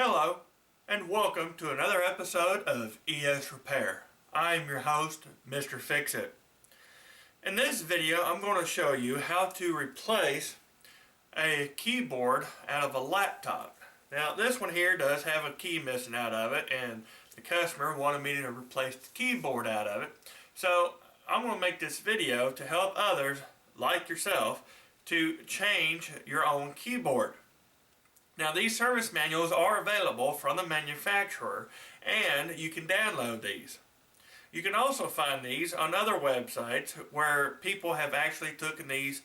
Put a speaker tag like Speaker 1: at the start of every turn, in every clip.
Speaker 1: Hello, and welcome to another episode of ES Repair. I'm your host, Mr. Fix-It. In this video, I'm going to show you how to replace a keyboard out of a laptop. Now, this one here does have a key missing out of it, and the customer wanted me to replace the keyboard out of it. So, I'm going to make this video to help others, like yourself, to change your own keyboard. Now, these service manuals are available from the manufacturer, and you can download these. You can also find these on other websites where people have actually taken these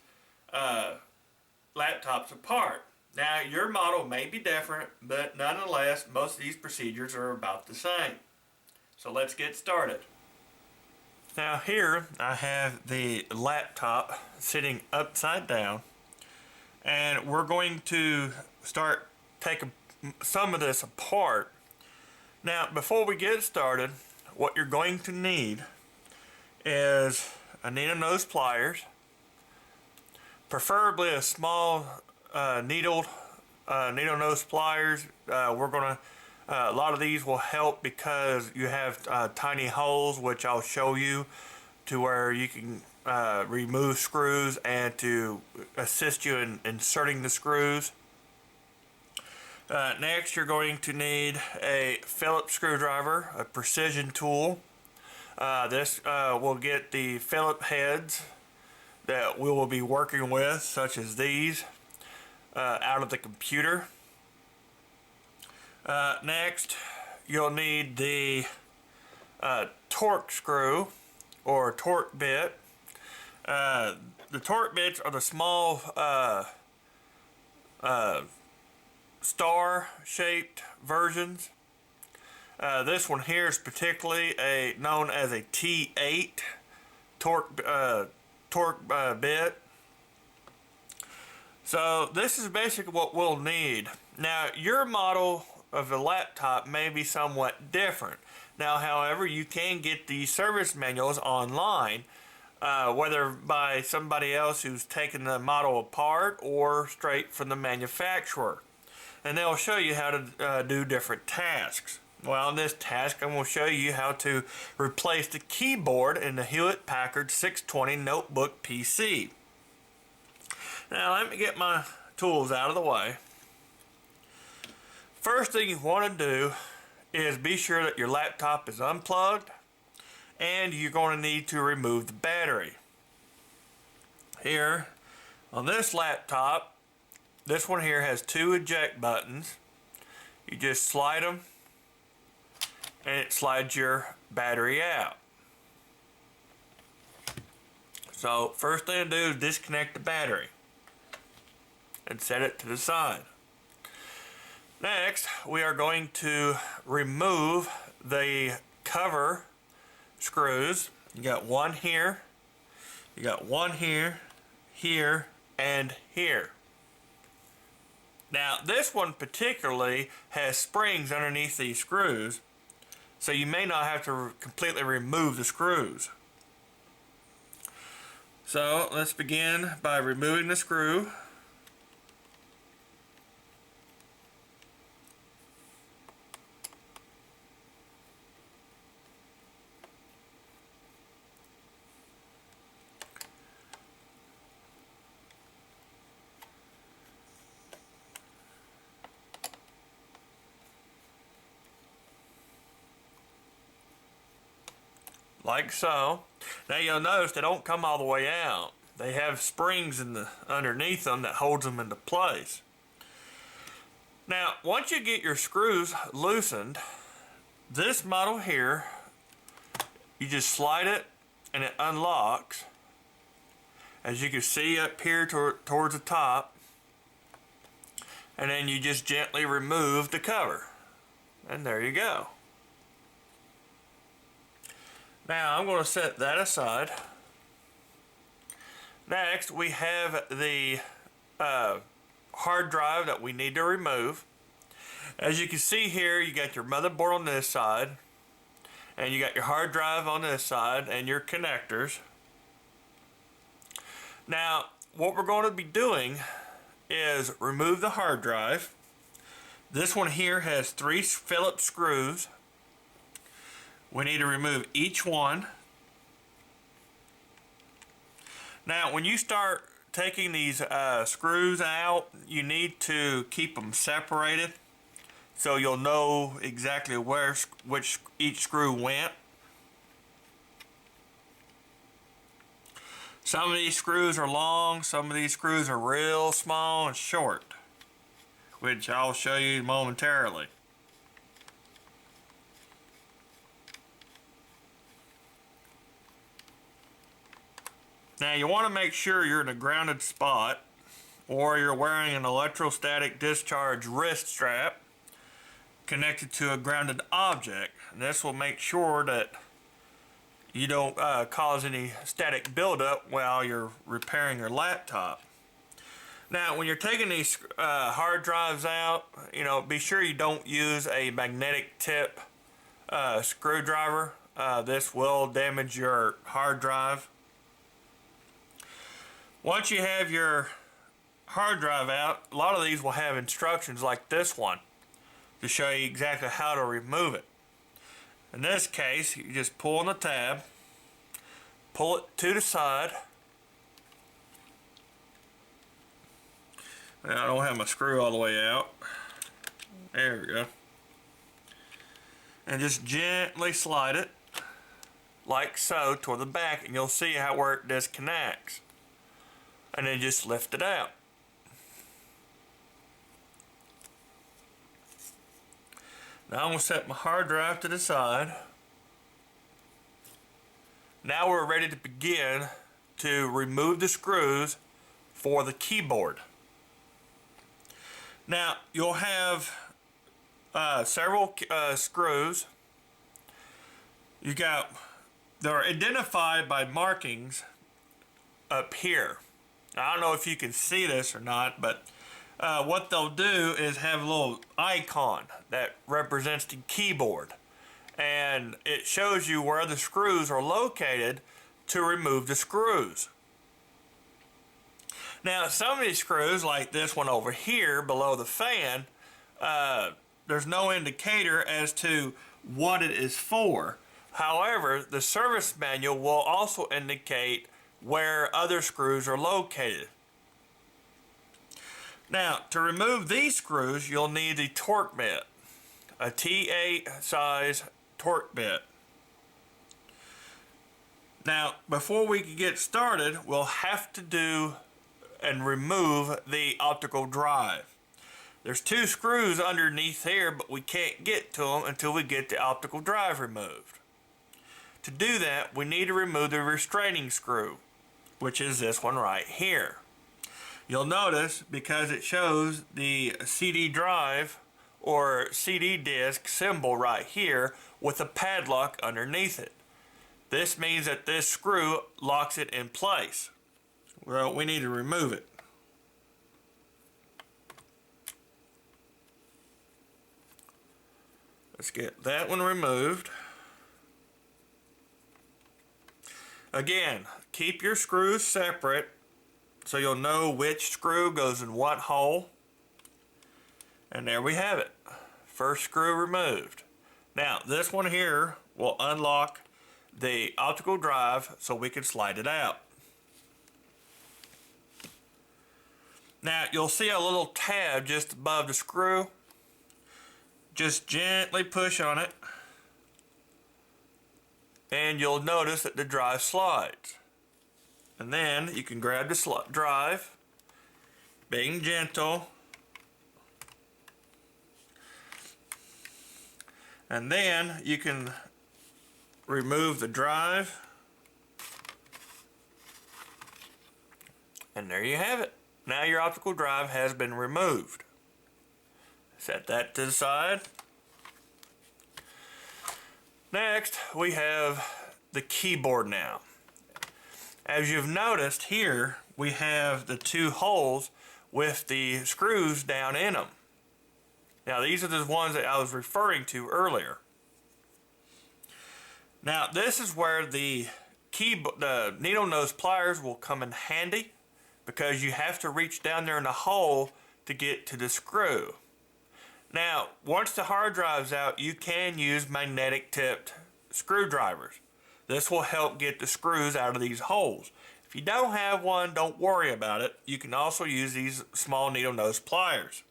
Speaker 1: laptops apart. Now, your model may be different, but nonetheless, most of these procedures are about the same. So let's get started. Now here I have the laptop sitting upside down, and we're going to start taking some of this apart. Now, before we get started, what you're going to need is a needle nose pliers, preferably a small needle nose pliers. A lot of these will help because you have tiny holes, which I'll show you, to where you can remove screws and to assist you in inserting the screws. Next, you're going to need a Phillips screwdriver, a precision tool. This will get the Phillips heads that we will be working with, such as these, out of the computer. Next, you'll need the torque screw or torque bit. The torque bits are the small star-shaped versions. This one here is particularly known as a T8 torque bit. So this is basically what we'll need. Now, your model of the laptop may be somewhat different. Now, however, you can get the service manuals online, whether by somebody else who's taken the model apart or straight from the manufacturer. And they'll show you how to do different tasks. Well, in this task, I'm going to show you how to replace the keyboard in the Hewlett-Packard 620 notebook PC. Now, let me get my tools out of the way. First thing you want to do is be sure that your laptop is unplugged, and you're going to need to remove the battery. Here, on this laptop, this one here has two eject buttons. You just slide them, and it slides your battery out. So, first thing to do is disconnect the battery and set it to the side. Next, we are going to remove the cover screws. You got one here, you got one here, here, and here. Now, this one particularly has springs underneath these screws, so you may not have to completely remove the screws. So, let's begin by removing the screw. Like so. Now you'll notice they don't come all the way out. They have springs underneath them that holds them into place. Now, once you get your screws loosened, this model here, you just slide it and it unlocks. As you can see up here towards the top. And then you just gently remove the cover. And there you go. Now, I'm going to set that aside. Next, we have the hard drive that we need to remove. As you can see here, you got your motherboard on this side, and you got your hard drive on this side, and your connectors. Now, what we're going to be doing is remove the hard drive, This one here has 3 Phillips screws. We need to remove each one. Now, when you start taking these screws out, you need to keep them separated so you'll know exactly which each screw went. Some of these screws are long, some of these screws are real small and short, which I'll show you momentarily. Now you want to make sure you're in a grounded spot, or you're wearing an electrostatic discharge wrist strap connected to a grounded object. And this will make sure that you don't cause any static buildup while you're repairing your laptop. Now, when you're taking these hard drives out, be sure you don't use a magnetic tip screwdriver. This will damage your hard drive. Once you have your hard drive out, a lot of these will have instructions like this one to show you exactly how to remove it. In this case, you just pull on the tab, pull it to the side. Now, I don't have my screw all the way out. There we go. And just gently slide it like so toward the back, and you'll see where it disconnects. And then just lift it out. Now I'm going to set my hard drive to the side. Now we're ready to begin to remove the screws for the keyboard. Now you'll have several screws. They're identified by markings up here. Now, I don't know if you can see this or not, but what they'll do is have a little icon that represents the keyboard, and it shows you where the screws are located to remove the screws. Now, some of these screws, like this one over here below the fan, there's no indicator as to what it is for. However, the service manual will also indicate where other screws are located. Now, to remove these screws, you'll need the torque bit, a T8 size torque bit. Now, before we can get started, we'll have to do and remove the optical drive. There's 2 screws underneath here, but we can't get to them until we get the optical drive removed. To do that, we need to remove the restraining screw, which is this one right here. You'll notice, because it shows the CD drive or CD disc symbol right here with a padlock underneath it. This means that this screw locks it in place. Well, we need to remove it. Let's get that one removed. Again, keep your screws separate so you'll know which screw goes in what hole. And there we have it. First screw removed. Now, this one here will unlock the optical drive so we can slide it out. Now, you'll see a little tab just above the screw. Just gently push on it, and you'll notice that the drive slides. And then you can grab the drive, being gentle, and then you can remove the drive, and there you have it. Now your optical drive has been removed. Set that to the side. Next, we have the keyboard now. As you've noticed here, we have the 2 holes with the screws down in them. Now, these are the ones that I was referring to earlier. Now, this is where the needle nose pliers will come in handy, because you have to reach down there in the hole to get to the screw. Now, once the hard drive's out, you can use magnetic tipped screwdrivers. This will help get the screws out of these holes. If you don't have one, don't worry about it. You can also use these small needle nose pliers.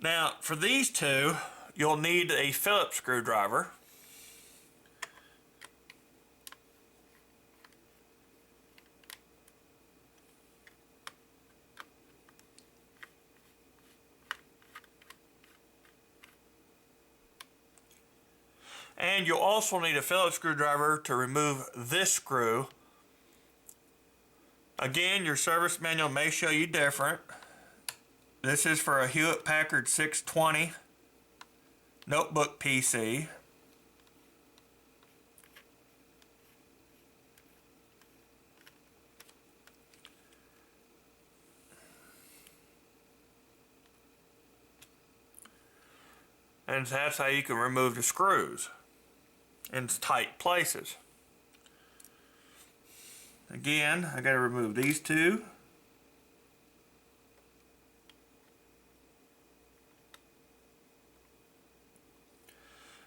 Speaker 1: Now, for these two, you'll need a Phillips screwdriver. And you'll also need a Phillips screwdriver to remove this screw. Again, your service manual may show you different. This is for a Hewlett-Packard 620 notebook PC. And that's how you can remove the screws in tight places. Again, I got to remove these two.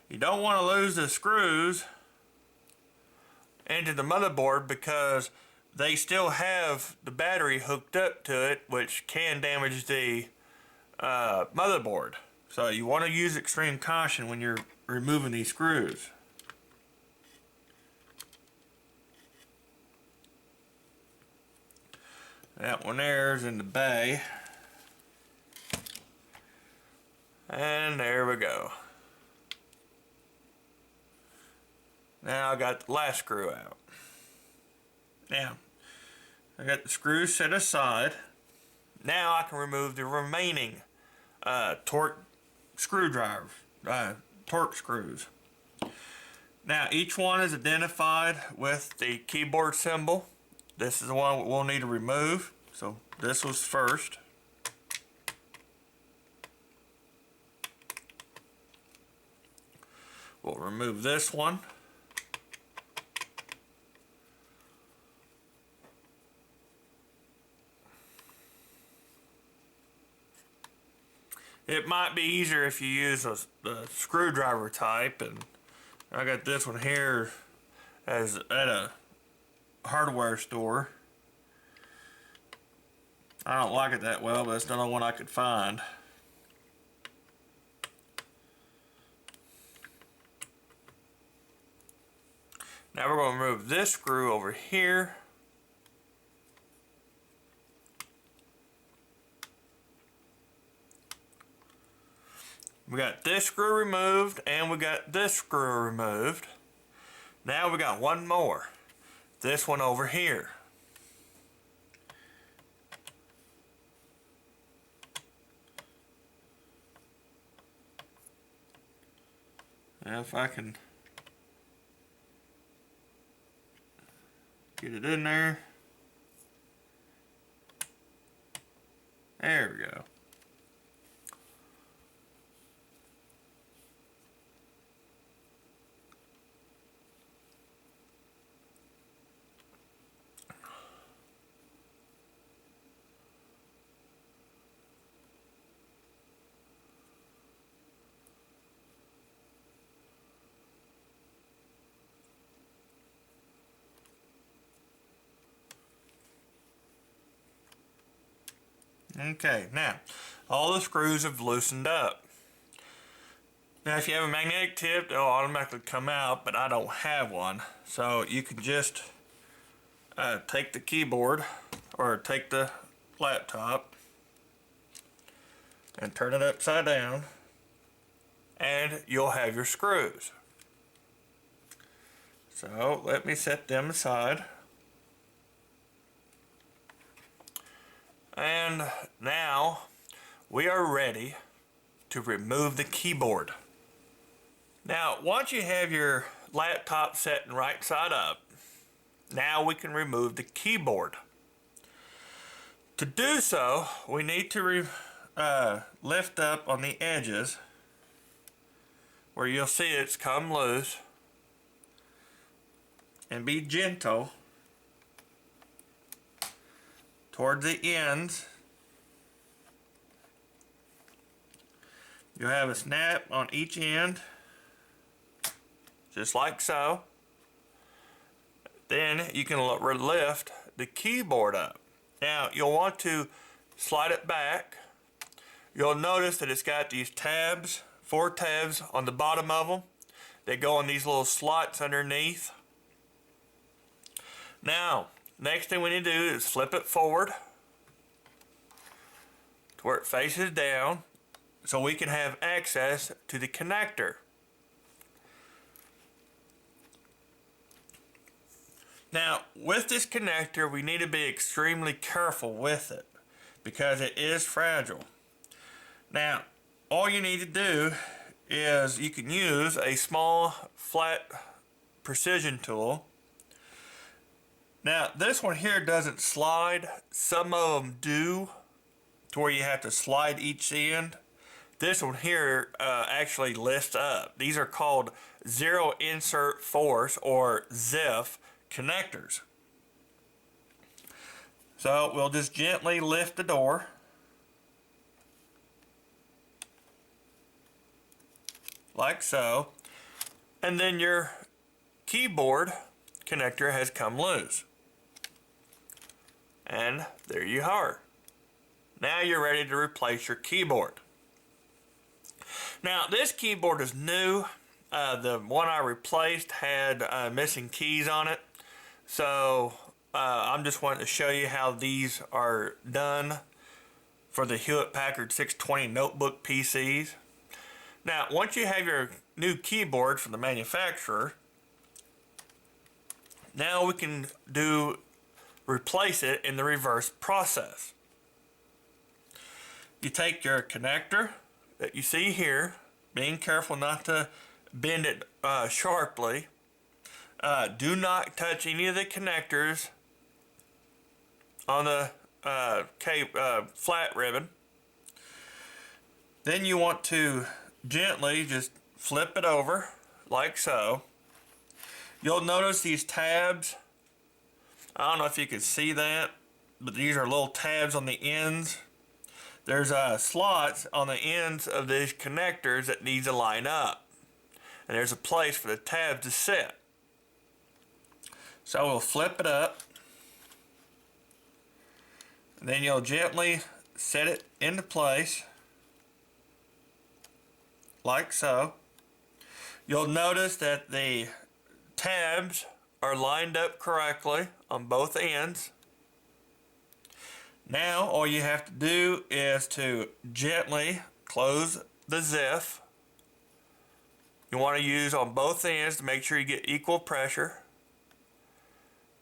Speaker 1: You don't want to lose the screws into the motherboard because they still have the battery hooked up to it, which can damage the motherboard. So you want to use extreme caution when you're removing these screws. That one there is in the bay. And there we go. Now I got the last screw out. Now, I got the screws set aside. Now I can remove the remaining torque screws. Now each one is identified with the keyboard symbol. This is the one we'll need to remove. So this was first. We'll remove this one. It might be easier if you use the screwdriver type, and I got this one here as at a hardware store. I don't like it that well, but it's the only one I could find. Now we're going to remove this screw over here. We got this screw removed and we got this screw removed. Now we got one more. This one over here. Now if I can get it in there. There we go. Okay, now all the screws have loosened up. Now if you have a magnetic tip, it'll automatically come out, but I don't have one. So you can just take the keyboard or take the laptop and turn it upside down, and you'll have your screws. So let me set them aside. And now we are ready to remove the keyboard. Now, once you have your laptop set right side up, now we can remove the keyboard. To do so, we need to lift up on the edges where you'll see it's come loose, and be gentle toward the ends You have a snap on each end, just like so. Then you can lift the keyboard up. Now you'll want to slide it back. You'll notice that it's got these tabs, 4 tabs on the bottom of them. They go in these little slots underneath. Now, next thing we need to do is flip it forward to where it faces down so we can have access to the connector. Now, with this connector, we need to be extremely careful with it because it is fragile. Now, all you need to do is you can use a small flat precision tool. Now, this one here doesn't slide. Some of them do, to where you have to slide each end. This one here actually lifts up. These are called zero insert force, or ZIF, connectors. So we'll just gently lift the door. Like so. And then your keyboard connector has come loose. And there you are. Now you're ready to replace your keyboard. Now this keyboard is new. The one I replaced had missing keys on it. So I'm just wanting to show you how these are done for the Hewlett-Packard 620 notebook PCs. Now once you have your new keyboard from the manufacturer, now we can replace it in the reverse process. You take your connector that you see here, being careful not to bend it sharply. Do not touch any of the connectors on the flat ribbon. Then you want to gently just flip it over like so. You'll notice these tabs. I don't know if you can see that, but these are little tabs on the ends. There's slots on the ends of these connectors that need to line up. And there's a place for the tabs to sit. So we'll flip it up. And then you'll gently set it into place. Like so. You'll notice that the tabs are lined up correctly on both ends. Now all you have to do is to gently close the ZIF. You want to use on both ends to make sure you get equal pressure,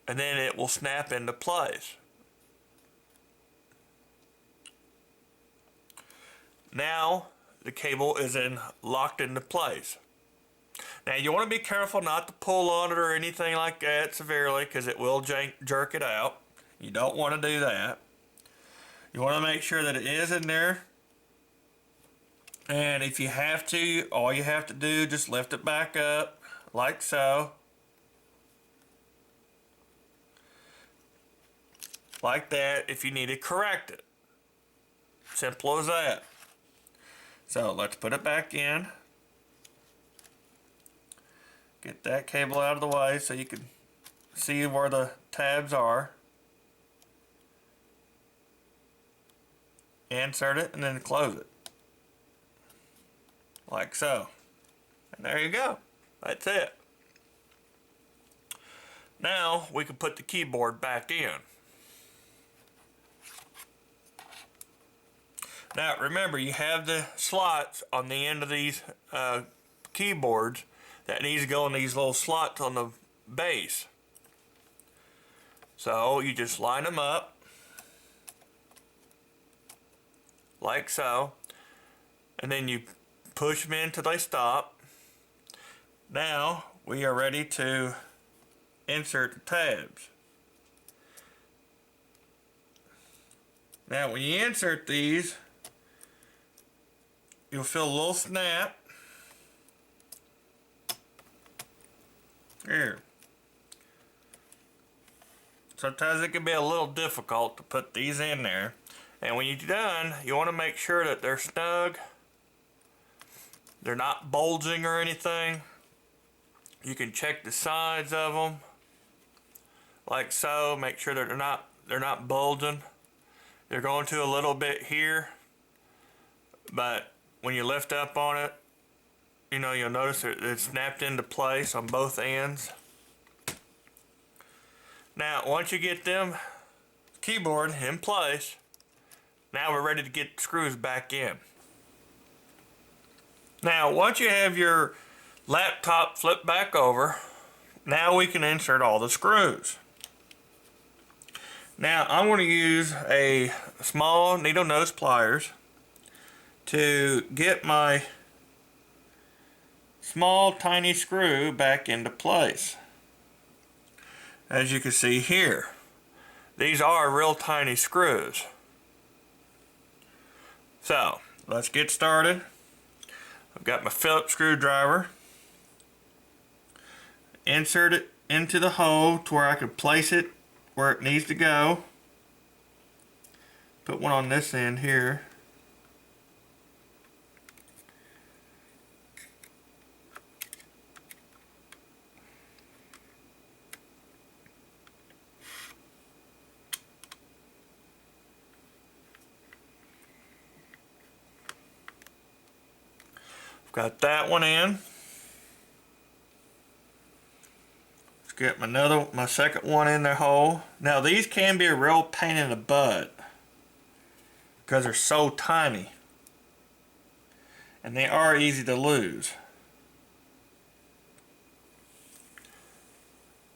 Speaker 1: and then it will snap into place. Now the cable is locked into place. Now you want to be careful not to pull on it or anything like that severely, because it will jerk it out. You don't want to do that. You want to make sure that it is in there. And if you have to, all you have to do, just lift it back up like so. Like that, if you need to correct it. Simple as that. So let's put it back in. Get that cable out of the way so you can see where the tabs are. Insert it and then close it. Like so. And there you go. That's it. Now we can put the keyboard back in. Now remember, you have the slots on the end of these keyboards that needs to go in these little slots on the base. So you just line them up like so, and then you push them in till they stop. Now we are ready to insert the tabs. Now when you insert these, you'll feel a little snap. Here. Sometimes it can be a little difficult to put these in there. And when you're done, you want to make sure that they're snug they're not bulging or anything. You can check the sides of them like so. Make sure that they're not bulging. They're going to a little bit here, but when you lift up on it, you know, you'll notice it's snapped into place on both ends. Now, once you get them keyboard in place, now we're ready to get the screws back in. Now, once you have your laptop flipped back over, now we can insert all the screws. Now, I'm going to use a small needle nose pliers to get my small tiny screw back into place. As you can see here, these are real tiny screws. So, let's get started. I've got my Phillips screwdriver. Insert it into the hole to where I can place it where it needs to go. Put one on this end here. Got that one in. Let's get my second one in the hole. Now these can be a real pain in the butt because they're so tiny, and they are easy to lose.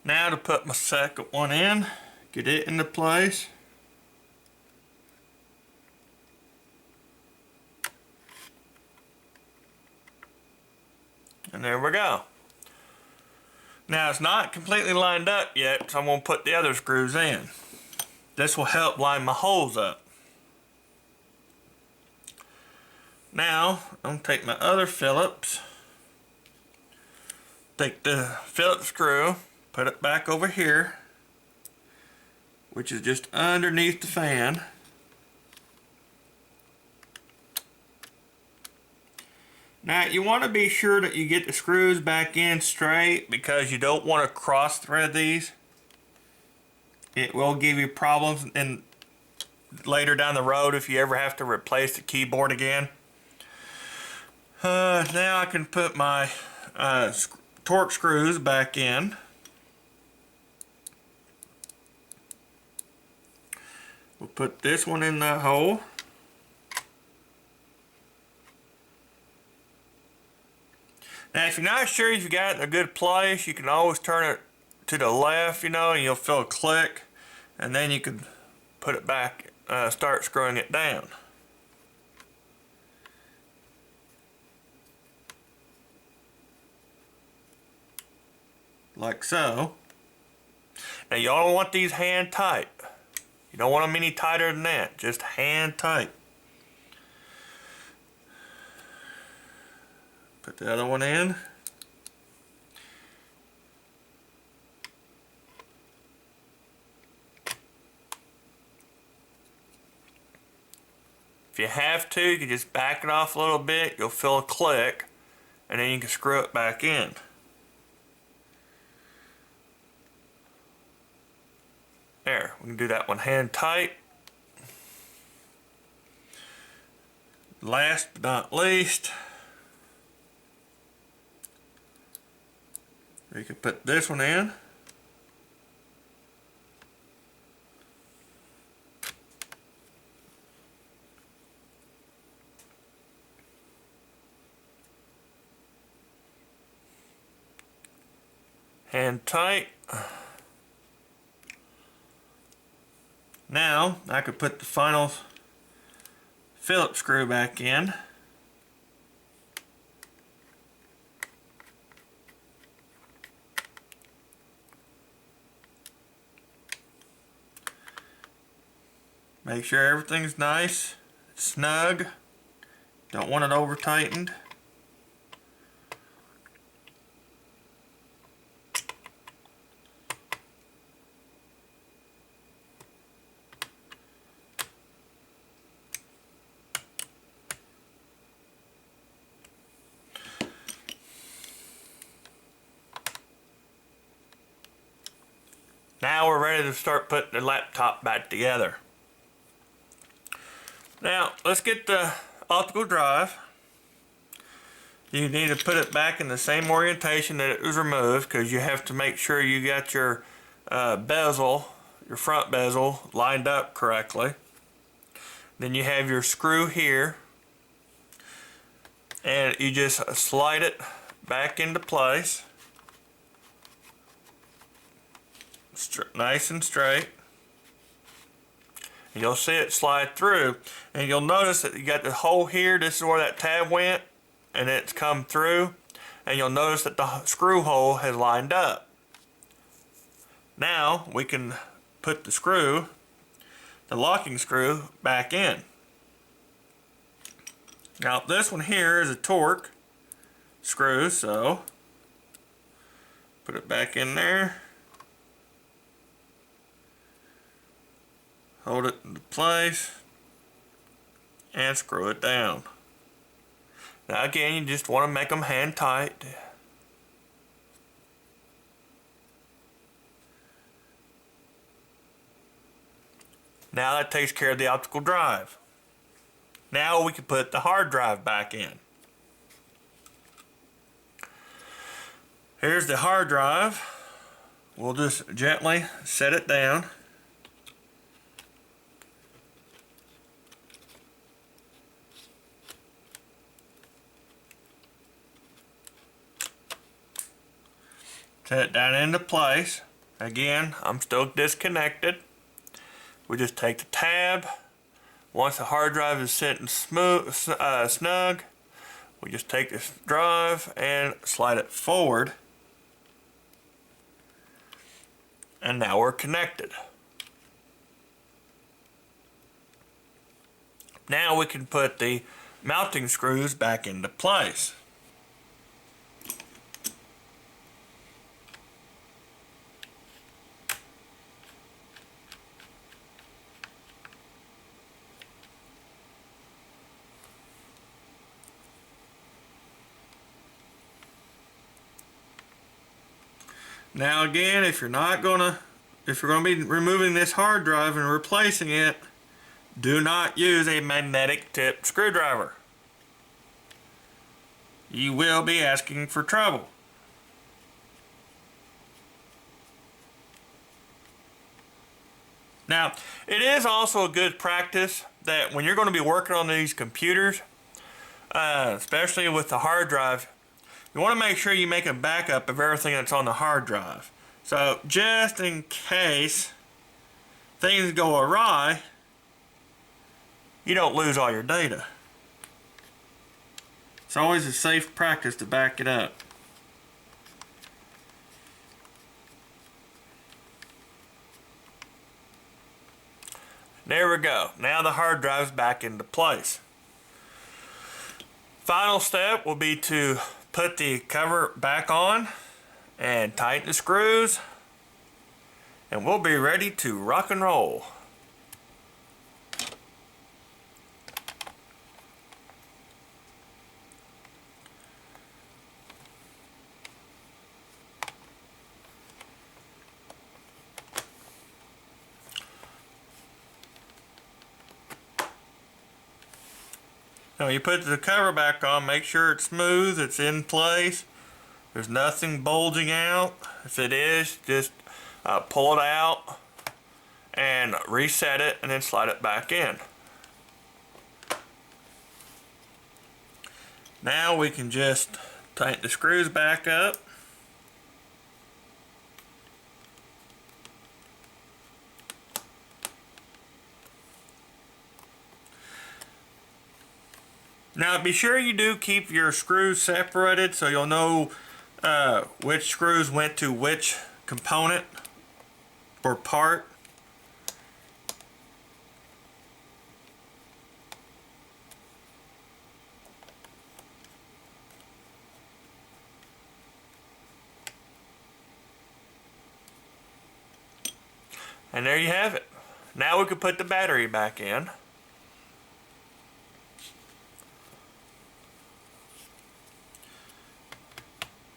Speaker 1: Now to put my second one in, get it into place. And there we go. Now it's not completely lined up yet, so I'm going to put the other screws in. This will help line my holes up. Now I'm going to take my other Phillips, take the Phillips screw, put it back over here, which is just underneath the fan. Now you want to be sure that you get the screws back in straight because you don't want to cross thread these. It will give you problems later down the road if you ever have to replace the keyboard again. Now I can put my torque screws back in. We'll put this one in the hole. Now, if you're not sure if you got it in a good place, you can always turn it to the left, you know, and you'll feel a click, and then you can put it back, start screwing it down. Like so. Now, you don't want these hand tight. You don't want them any tighter than that, just hand tight. Put the other one in. If you have to, you can just back it off a little bit. You'll feel a click, and then you can screw it back in. There, we can do that one hand tight. Last but not least, you can put this one in. Hand tight. Now I could put the final Phillips screw back in. Make sure everything's nice, snug. Don't want it over tightened. Now we're ready to start putting the laptop back together. Now let's get the optical drive. You need to put it back in the same orientation that it was removed, because you have to make sure you got your bezel, your front bezel, lined up correctly. Then you have your screw here, and you just slide it back into place, nice and straight. And you'll see it slide through, and you'll notice that you got the hole here. This is where that tab went, and it's come through, and you'll notice that the screw hole has lined up. Now we can put the screw, the locking screw, back in. Now this one here is a torque screw, so put it back in there, hold it into place, and screw it down. Now again, you just want to make them hand tight. Now that takes care of the optical drive. Now we can put the hard drive back in. Here's the hard drive. We'll just gently set it down. Set it down into place. Again, I'm still disconnected. We just take the tab. Once the hard drive is sitting smooth, snug, we just take this drive and slide it forward. And now we're connected. Now we can put the mounting screws back into place. Now again, if you're going to be removing this hard drive and replacing it, do not use a magnetic tip screwdriver. You will be asking for trouble. Now, it is also a good practice that when you're going to be working on these computers, especially with the hard drive, you want to make sure you make a backup of everything that's on the hard drive. So just in case things go awry, you don't lose all your data. It's always a safe practice to back it up. There we go. Now the hard drive's back into place. Final step will be to put the cover back on and tighten the screws, and we'll be ready to rock and roll. Now you put the cover back on, make sure it's smooth, it's in place, there's nothing bulging out. If it is, just pull it out and reset it and then slide it back in. Now we can just tighten the screws back up. Now be sure you do keep your screws separated so you'll know which screws went to which component or part. And there you have it. Now we can put the battery back in.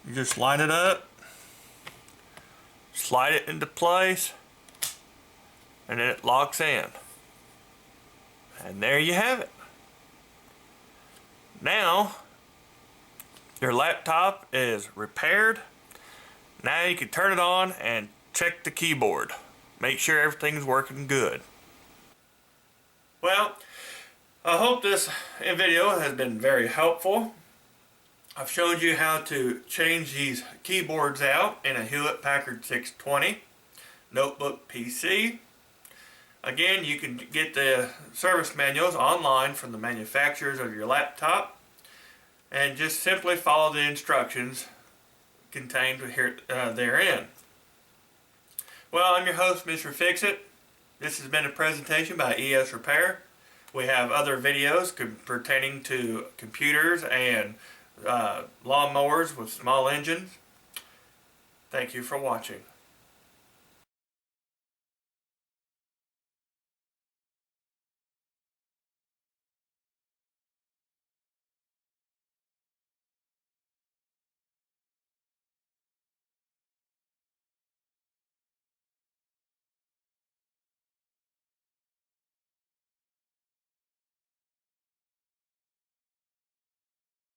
Speaker 1: You just line it up, slide it into place, and then it locks in. And there you have it. Now your laptop is repaired. Now you can turn it on and check the keyboard. Make sure everything's working good. Well, I hope this video has been very helpful. I've showed you how to change these keyboards out in a Hewlett-Packard 620 notebook PC. Again, you can get the service manuals online from the manufacturers of your laptop and just simply follow the instructions contained here therein. Well, I'm your host, Mr. Fix-It. This has been a presentation by ES Repair. We have other videos pertaining to computers and lawnmowers with small engines. Thank you for watching.